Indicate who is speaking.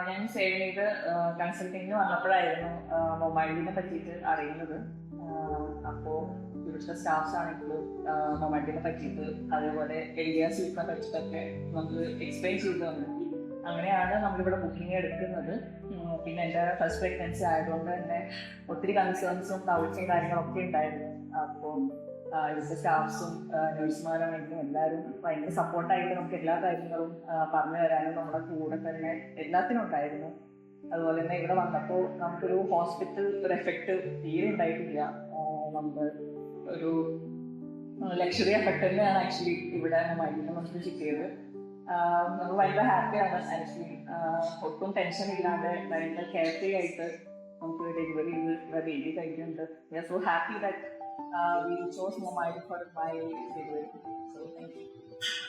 Speaker 1: ഞാൻ സേവനയിൽ കൺസൾട്ടിങ്ങിന് വന്നപ്പോഴായിരുന്നു മൊബൈലിനെ പറ്റിയിട്ട് അറിയുന്നത്. അപ്പോൾ ഇവിടുത്തെ സ്റ്റാഫ്സ് ആണെങ്കിലും മൊബൈലിനെ പറ്റിയിട്ട് അതേപോലെ എഴുതിയ സ്ലീപ്പിനെ പറ്റിയിട്ടൊക്കെ നമുക്ക് എക്സ്പ്ലെയിൻ ചെയ്തു തന്നു. അങ്ങനെയാണ് നമ്മളിവിടെ ബുക്കിംഗ് എടുക്കുന്നത്. പിന്നെ എൻ്റെ ഫസ്റ്റ് പ്രഗ്നൻസി ആയതുകൊണ്ട് തന്നെ ഒത്തിരി കൺസേൺസും ഡൗട്ട്സും കാര്യങ്ങളൊക്കെ ഉണ്ടായിരുന്നു. അപ്പോൾ ഇവിടുത്തെ സ്റ്റാഫ്സും നഴ്സുമാരാണെങ്കിലും എല്ലാവരും ഭയങ്കര സപ്പോർട്ടായിട്ട് നമുക്ക് എല്ലാ കാര്യങ്ങളും പറഞ്ഞു തരാനും നമ്മുടെ കൂടെ തന്നെ എല്ലാത്തിനും ഉണ്ടായിരുന്നു. അതുപോലെ തന്നെ ഇവിടെ വന്നപ്പോൾ നമുക്കൊരു ഹോസ്പിറ്റൽ ഒരു എഫക്റ്റ് തീരെ ഉണ്ടായിട്ടില്ല. നമ്മൾ ഒരു ലക്ഷറി എഫക്റ്റ് തന്നെയാണ് ആക്ച്വലി ഇവിടെ മൈൻഡിനെ നമുക്ക് കിട്ടിയത്. നമ്മൾ ഭയങ്കര ഹാപ്പിയാണ് ആക്ച്വലി. ഒട്ടും ടെൻഷൻ ഇല്ലാണ്ട് ഭയങ്കര കെയർ ഫ്രീ ആയിട്ട് നമുക്ക് ഡെലിവറി ഇവിടെ ബേബി കഴിക്കുന്നുണ്ട്. We are so happy that we chose Mumbai for my delivery. So thank you.